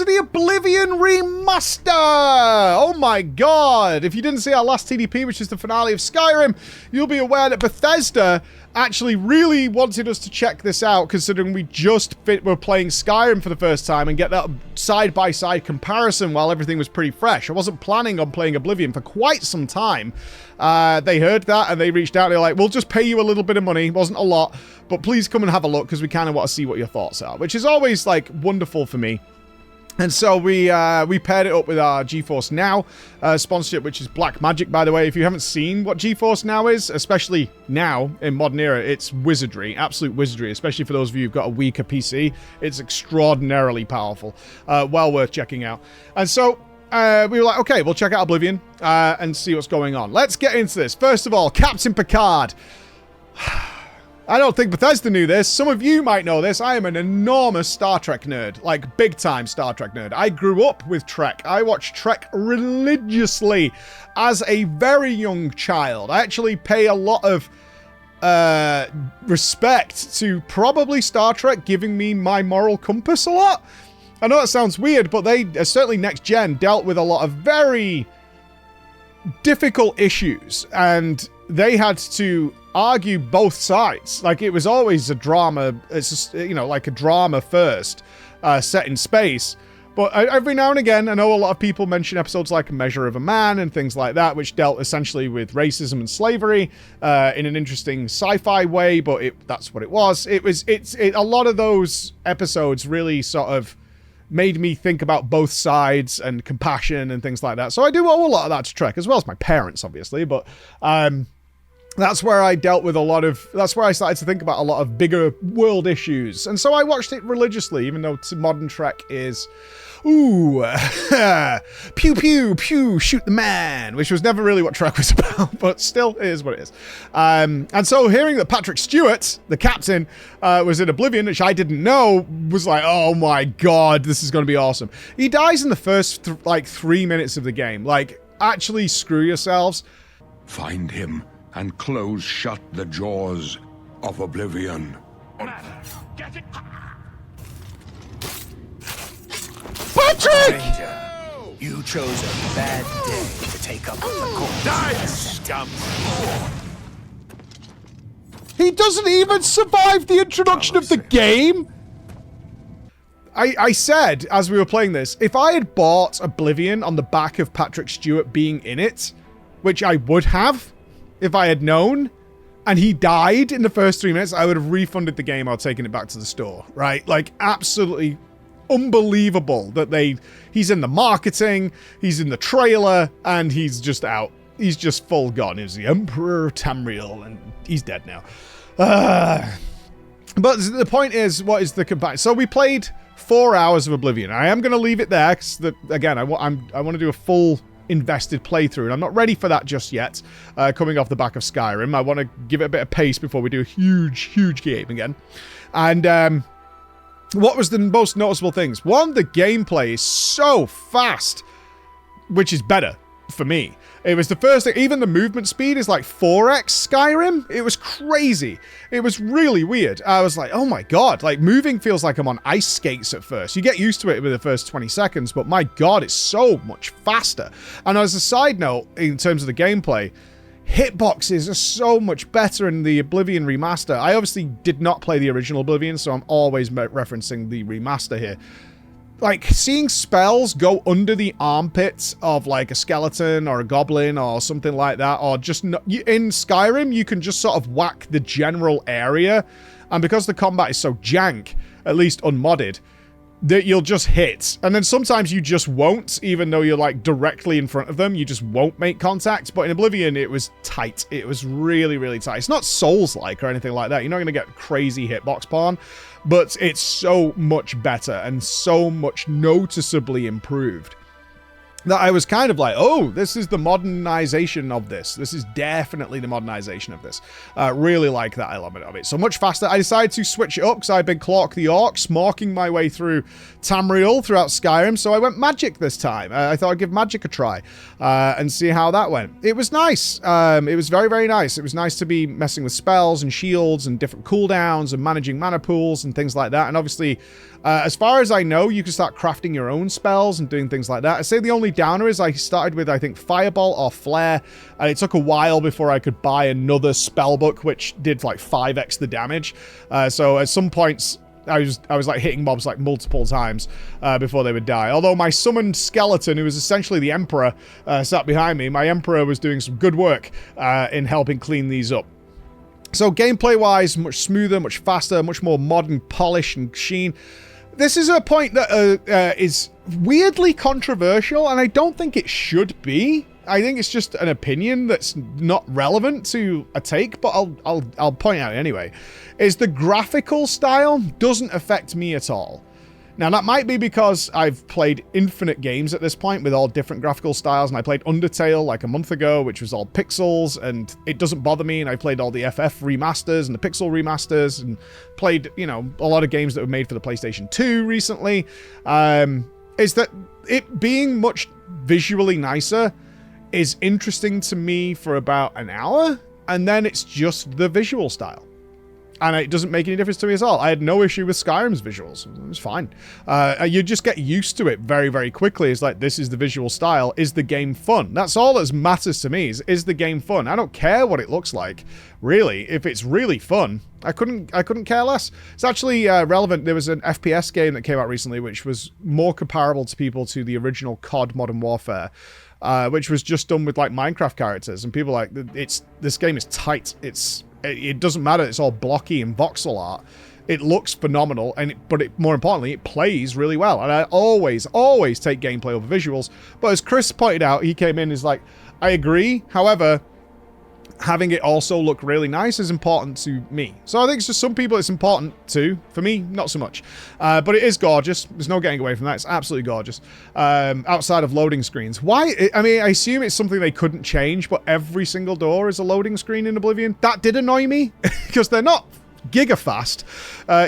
to the Oblivion Remaster! Oh my god! If you didn't see our last TDP, which is the finale of Skyrim, you'll be aware that Bethesda actually really wanted us to check this out, considering we just were playing Skyrim for the first time and get that side-by-side comparison while everything was pretty fresh. I wasn't planning on playing Oblivion for quite some time. They heard that and they reached out. They're like, we'll just pay you a little bit of money. It wasn't a lot, but please come and have a look because we kind of want to see what your thoughts are, which is always like wonderful for me. And so we paired it up with our GeForce Now sponsorship, which is Black Magic, by the way. If you haven't seen what GeForce Now is, especially now in modern era, it's wizardry, absolute wizardry, especially for those of you who've got a weaker PC. It's extraordinarily powerful. Well worth checking out. And so we were like, okay, we'll check out Oblivion and see what's going on. Let's get into this. First of all, Captain Picard. I don't think Bethesda knew this. Some of you might know this. I am an enormous Star Trek nerd, like big-time Star Trek nerd. I grew up with Trek. I watched Trek religiously as a very young child. I actually pay a lot of respect to probably Star Trek giving me my moral compass a lot. I know that sounds weird, but they, certainly Next Gen, dealt with a lot of very difficult issues, and they had to argue both sides. Like, it was always a drama. It's just, you know, like a drama first, set in space. But every now and again, I know a lot of people mention episodes like A Measure of a Man and things like that, which dealt essentially with racism and slavery in an interesting sci-fi way, but that's what it was. A lot of those episodes really sort of made me think about both sides and compassion and things like that. So I do owe a lot of that to Trek, as well as my parents, obviously, but that's where I dealt with that's where I started to think about a lot of bigger world issues. And so I watched it religiously, even though modern Trek is, ooh, pew, pew, pew, shoot the man, which was never really what Trek was about, but still it is what it is. And so hearing that Patrick Stewart, the captain, was in Oblivion, which I didn't know, was like, oh my god, this is going to be awesome. He dies in the first, 3 minutes of the game. Like, actually screw yourselves. Find him and close shut the jaws of Oblivion. Get it. Patrick! Stranger, you chose a bad day to take up the course. Die, scum! He doesn't even survive the introduction of the game? I said, as we were playing this, if I had bought Oblivion on the back of Patrick Stewart being in it, which I would have, if I had known, and he died in the first 3 minutes, I would have refunded the game or taken it back to the store, right? Like, absolutely unbelievable that he's in the marketing, he's in the trailer, and he's just out. He's just full gone. He's the Emperor Tamriel, and he's dead now. But the point is, what is the comparison? So we played 4 hours of Oblivion. I am going to leave it there, because, again, I want to do a full invested playthrough, and I'm not ready for that just yet, coming off the back of Skyrim. I want to give it a bit of pace before we do a huge game again. And what was the most noticeable things? One, the gameplay is so fast, which is better for me. It was the first thing. Even the movement speed is like 4x Skyrim. It was crazy. It was really weird. I was like, oh my god, like moving feels like I'm on ice skates at first. You get used to it with the first 20 seconds, but my god, it's so much faster. And as a side note, in terms of the gameplay, hitboxes are so much better in the Oblivion Remaster. I obviously did not play the original Oblivion, so I'm always referencing the remaster here. Like, seeing spells go under the armpits of, like, a skeleton or a goblin or something like that, or just... in Skyrim, you can just sort of whack the general area, and because the combat is so jank, at least unmodded, that you'll just hit. And then sometimes you just won't, even though you're, like, directly in front of them. You just won't make contact. But in Oblivion, it was tight. It was really, really tight. It's not Souls-like or anything like that. You're not going to get crazy hitbox porn. But it's so much better and so much noticeably improved. that I was kind of like, oh, this is the modernization of this. This is definitely the modernization of this. Really like that element of it. So much faster. I decided to switch it up because I've been Clark the Orc, smorking my way through Tamriel throughout Skyrim. So I went Magic this time. I thought I'd give Magic a try and see how that went. It was nice. It was very, very nice. It was nice to be messing with spells and shields and different cooldowns and managing mana pools and things like that. And obviously, as far as I know, you can start crafting your own spells and doing things like that. I say the only downer is I started with, I think, Fireball or Flare, and it took a while before I could buy another spellbook, which did like 5x the damage. So at some points, I was like hitting mobs like multiple times before they would die. Although my summoned skeleton, who was essentially the Emperor, sat behind me, my Emperor was doing some good work in helping clean these up. So gameplay-wise, much smoother, much faster, much more modern polish and sheen. This is a point that is weirdly controversial, and I don't think it should be. I think it's just an opinion that's not relevant to a take, but I'll point out anyway. Is the graphical style doesn't affect me at all. Now, that might be because I've played infinite games at this point with all different graphical styles, and I played Undertale like a month ago, which was all pixels, and it doesn't bother me, and I played all the FF remasters and the pixel remasters, and played, you know, a lot of games that were made for the PlayStation 2 recently. Is that it being much visually nicer is interesting to me for about an hour, and then it's just the visual style. And it doesn't make any difference to me at all. I had no issue with Skyrim's visuals. It was fine. You just get used to it very, very quickly. It's like, this is the visual style. Is the game fun? That's all that matters to me. Is the game fun? I don't care what it looks like, really. If it's really fun, I couldn't care less. It's actually relevant. There was an FPS game that came out recently, which was more comparable to people to the original COD Modern Warfare, which was just done with like Minecraft characters. And people are like, this game is tight. It doesn't matter. It's all blocky and voxel art. It looks phenomenal, but more importantly, it plays really well. And I always take gameplay over visuals. But as Chris pointed out, he came in is like, I agree. However, having it also look really nice is important to me. So I think it's just some people it's important to. For me, not so much. But it is gorgeous. There's no getting away from that. It's absolutely gorgeous. Outside of loading screens. Why? I mean, I assume it's something they couldn't change, but every single door is a loading screen in Oblivion. That did annoy me, because they're not gigafast.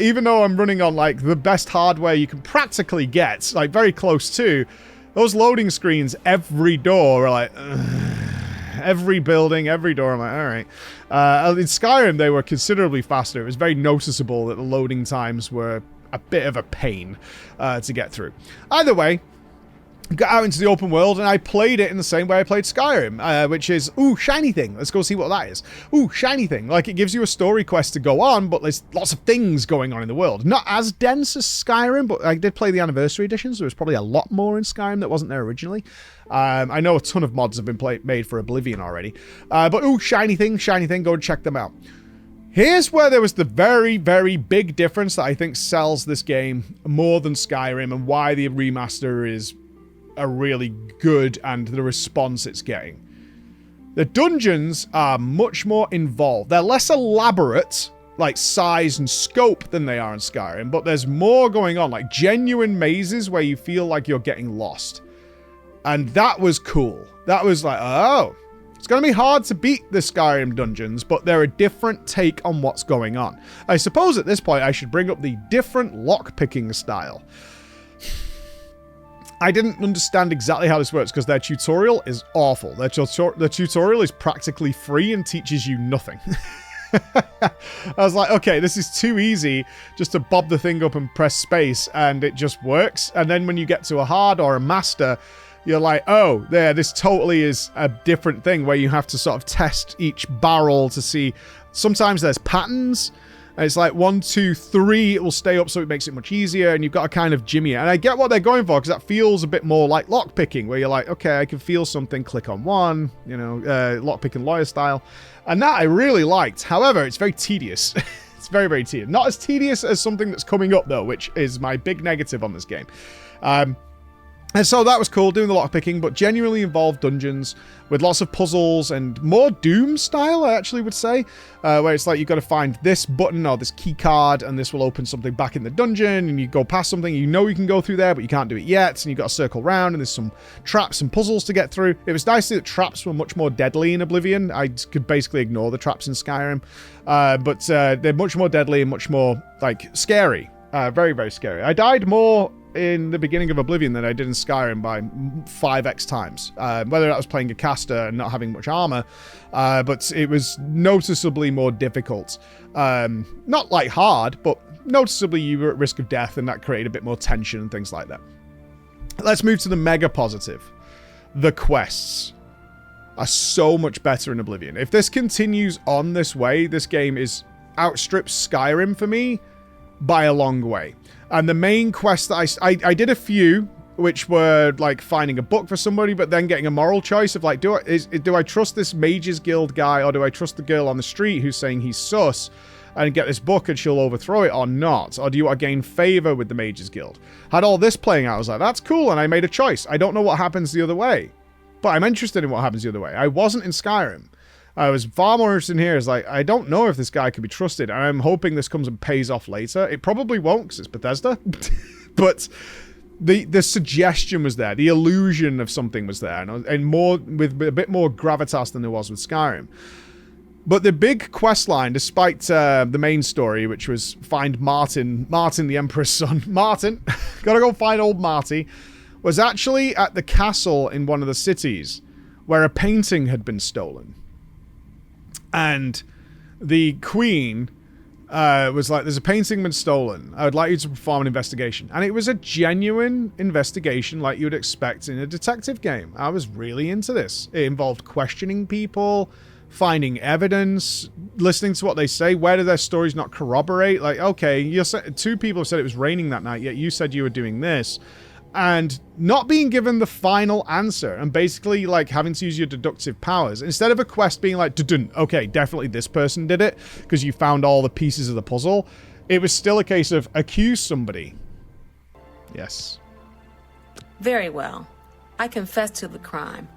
Even though I'm running on, like, the best hardware you can practically get, like, very close to, those loading screens, every door are like... Every building, every door, I'm like, all right. In Skyrim, they were considerably faster. It was very noticeable that the loading times were a bit of a pain to get through. Either way, got out into the open world, and I played it in the same way I played Skyrim, which is, ooh, shiny thing. Let's go see what that is. Ooh, shiny thing. Like, it gives you a story quest to go on, but there's lots of things going on in the world. Not as dense as Skyrim, but I did play the Anniversary Edition, so there was probably a lot more in Skyrim that wasn't there originally. I know a ton of mods have been made for Oblivion already. But, ooh, shiny thing, go and check them out. Here's where there was the very, very big difference that I think sells this game more than Skyrim, and why the remaster is a really good and the response it's getting. The dungeons are much more involved. They're less elaborate, like size and scope, than they are in Skyrim, but there's more going on, like genuine mazes where you feel like you're getting lost. And that was cool. That was like, oh, it's going to be hard to beat the Skyrim dungeons, but they're a different take on what's going on. I suppose at this point I should bring up the different lockpicking style. I didn't understand exactly how this works because their tutorial is awful. Their tutorial is practically free and teaches you nothing. I was like, okay, this is too easy just to bob the thing up and press space and it just works. And then when you get to a hard or a master, you're like, oh, this totally is a different thing where you have to sort of test each barrel to see. Sometimes there's patterns. And it's like 1, 2, 3, it will stay up so it makes it much easier, and you've got to kind of jimmy it. And I get what they're going for, because that feels a bit more like lockpicking, where you're like, okay, I can feel something, click on one, you know, lockpicking lawyer style. And that I really liked. However, it's very tedious. It's very, very tedious. Not as tedious as something that's coming up, though, which is my big negative on this game. And so that was cool, doing the lockpicking, but genuinely involved dungeons with lots of puzzles and more Doom style, I actually would say, where it's like you've got to find this button or this key card, and this will open something back in the dungeon, and you go past something, you know you can go through there, but you can't do it yet, and you've got to circle around, and there's some traps and puzzles to get through. It was nice that traps were much more deadly in Oblivion. I could basically ignore the traps in Skyrim, but they're much more deadly and much more, like, scary. Very, very scary. I died more in the beginning of Oblivion than I did in Skyrim by 5x times. Whether that was playing a caster and not having much armor, but it was noticeably more difficult. Not like hard, but noticeably you were at risk of death, and that created a bit more tension and things like that. Let's move to the mega positive. The quests are so much better in Oblivion. If this continues on this way, this game outstrips Skyrim for me by a long way. And the main quest that I did a few, which were like finding a book for somebody, but then getting a moral choice of like, do I trust this Mages Guild guy, or do I trust the girl on the street who's saying he's sus and get this book and she'll overthrow it, or not? Or do you want to gain favor with the Mages Guild? Had all this playing out, I was like, that's cool, and I made a choice. I don't know what happens the other way, but I'm interested in what happens the other way. I wasn't in Skyrim. I was far more interested in here. Is like, I don't know if this guy can be trusted, and I'm hoping this comes and pays off later. It probably won't, because it's Bethesda, but the suggestion was there. The illusion of something was there, and more with a bit more gravitas than there was with Skyrim. But the big quest line, despite the main story, which was find Martin the Emperor's son, Martin, gotta go find old Marty, was actually at the castle in one of the cities where a painting had been stolen. And the queen was like, there's a painting been stolen. I would like you to perform an investigation. And it was a genuine investigation like you would expect in a detective game. I was really into this. It involved questioning people, finding evidence, listening to what they say. Where do their stories not corroborate? Like, okay, two people have said it was raining that night, yet you said you were doing this. And not being given the final answer, and basically like having to use your deductive powers instead of a quest being like, okay, definitely this person did it because you found all the pieces of the puzzle. It was still a case of accuse somebody. Yes. Very well. I confess to the crime,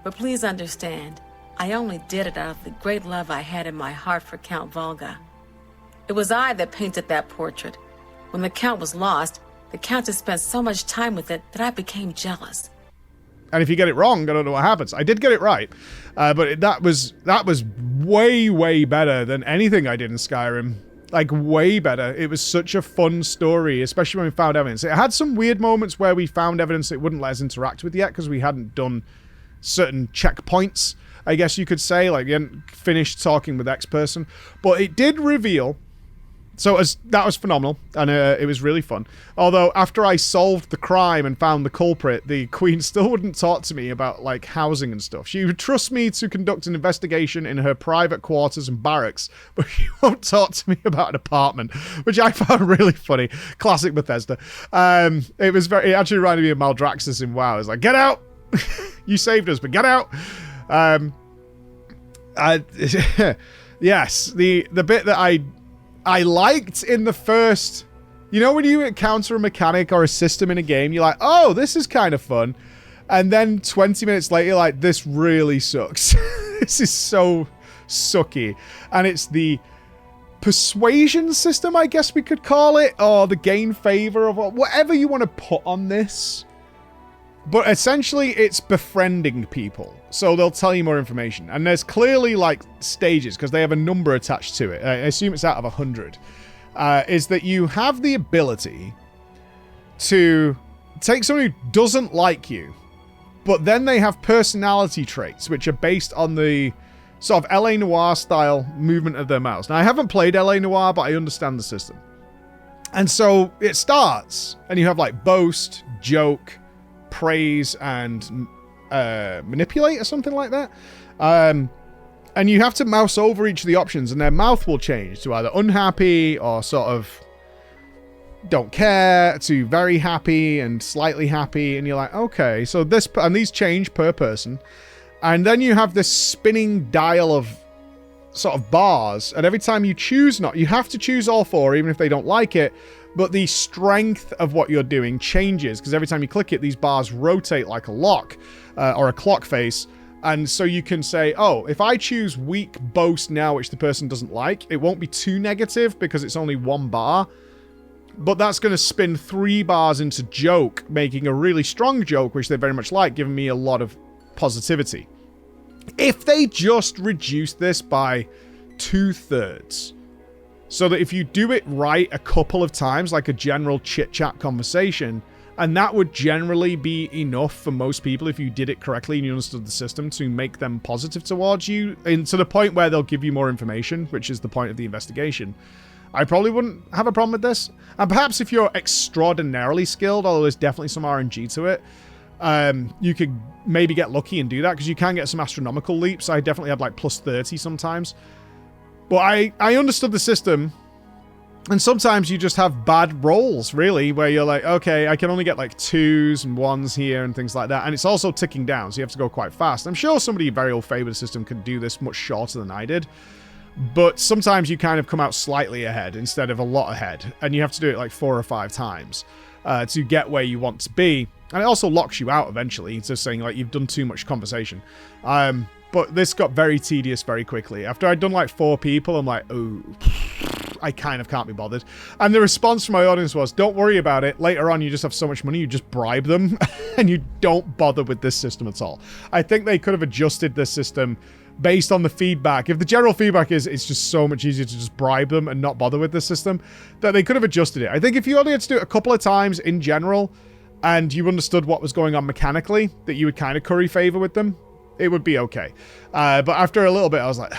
but please understand, I only did it out of the great love I had in my heart for Count Volga. It was I that painted that portrait. When the Count was lost, the Countess spent so much time with it that I became jealous. And if you get it wrong, I don't know what happens. I did get it right, but that was way, way better than anything I did in Skyrim. Like, way better. It was such a fun story, especially when we found evidence. It had some weird moments where we found evidence it wouldn't let us interact with yet because we hadn't done certain checkpoints, I guess you could say. Like, we hadn't finished talking with X person. But it did reveal... So that was phenomenal, and it was really fun. Although, after I solved the crime and found the culprit, the Queen still wouldn't talk to me about, like, housing and stuff. She would trust me to conduct an investigation in her private quarters and barracks, but she won't talk to me about an apartment, which I found really funny. Classic Bethesda. It actually reminded me of Maldraxxus in WoW. It was like, get out! You saved us, but get out! Yes, the bit that I liked in the first... You know when you encounter a mechanic or a system in a game, you're like, oh, this is kind of fun. And then 20 minutes later, you're like, this really sucks. This is so sucky. And it's the persuasion system, I guess we could call it, or the gain favor of whatever you want to put on this. But essentially, it's befriending people. So they'll tell you more information. And there's clearly, like, stages, because they have a number attached to it. I assume it's out of 100. Is that you have the ability to take someone who doesn't like you, but then they have personality traits, which are based on the sort of L.A. Noire-style movement of their mouths. Now, I haven't played L.A. Noire, but I understand the system. And so it starts, and you have, like, boast, joke, praise, and manipulate or something like that. And you have to mouse over each of the options, and their mouth will change to either unhappy or sort of don't care to very happy and slightly happy. And you're like, okay, so this, and these change per person. And then you have this spinning dial of sort of bars, and every time you choose you have to choose all four, even if they don't like it. but the strength of what you're doing changes, because every time you click it, these bars rotate like a lock or a clock face. And so you can say, oh, if I choose weak boast now, which the person doesn't like, it won't be too negative because it's only 1 bar. But that's going to spin 3 bars into joke, making a really strong joke, which they very much like, giving me a lot of positivity. If they just reduce this by 2/3, so that if you do it right a couple of times, like a general chit-chat conversation, and that would generally be enough for most people if you did it correctly and you understood the system to make them positive towards you, and to the point where they'll give you more information, which is the point of the investigation. I probably wouldn't have a problem with this. And perhaps if you're extraordinarily skilled, although there's definitely some RNG to it, you could maybe get lucky and do that, because you can get some astronomical leaps. I definitely had like plus 30 sometimes. But I understood the system. And sometimes you just have bad rolls, really, where you're like, okay, I can only get like 2s and 1s here and things like that. And it's also ticking down, so you have to go quite fast. I'm sure somebody very old favored system could do this much shorter than I did. But sometimes you kind of come out slightly ahead instead of a lot ahead. And you have to do it like 4 or 5 times to get where you want to be. And it also locks you out eventually. It's just saying like you've done too much conversation. But this got very tedious very quickly. After I'd done like 4 people, I'm like, oh, I kind of can't be bothered. And the response from my audience was, don't worry about it. Later on, you just have so much money, you just bribe them and you don't bother with this system at all. I think they could have adjusted this system based on the feedback. If the general feedback is it's just so much easier to just bribe them and not bother with this system, that they could have adjusted it. I think if you only had to do it a couple of times in general and you understood what was going on mechanically, that you would kind of curry favor with them, it would be okay. But after a little bit, I was like,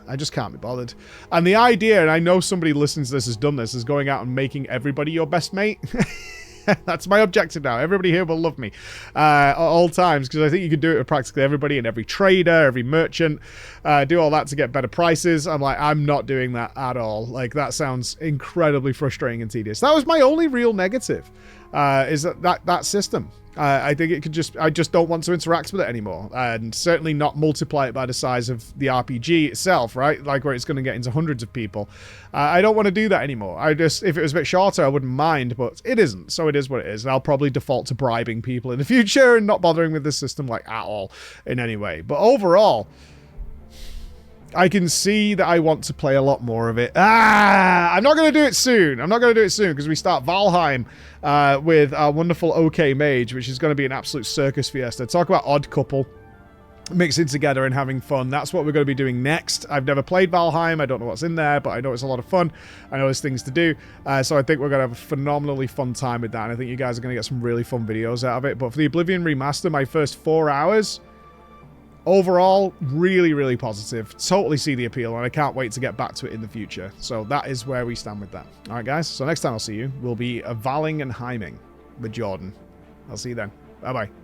I just can't be bothered. And the idea, and I know somebody listening to this has done this, is going out and making everybody your best mate. That's my objective now. Everybody here will love me at all times, because I think you can do it with practically everybody and every trader, every merchant, do all that to get better prices. I'm like, I'm not doing that at all. Like, that sounds incredibly frustrating and tedious. That was my only real negative, is that system. I think it could I just don't want to interact with it anymore, and certainly not multiply it by the size of the RPG itself, right? Like where it's going to get into hundreds of people. I don't want to do that anymore. If it was a bit shorter, I wouldn't mind, but it isn't, so it is what it is. And I'll probably default to bribing people in the future and not bothering with this system like at all in any way. But overall, I can see that I want to play a lot more of it. I'm not going to do it soon. I'm not going to do it soon because we start Valheim with our wonderful OK Mage, which is going to be an absolute circus fiesta. Talk about odd couple mixing together and having fun. That's what we're going to be doing next. I've never played Valheim. I don't know what's in there, but I know it's a lot of fun. I know there's things to do. So I think we're going to have a phenomenally fun time with that. And I think you guys are going to get some really fun videos out of it. But for the Oblivion Remaster, my first 4 hours... overall, really, really positive. Totally see the appeal, and I can't wait to get back to it in the future. So that is where we stand with that. All right, guys. So next time I'll see you, we'll be Valing and Heiming with Jordan. I'll see you then. Bye-bye.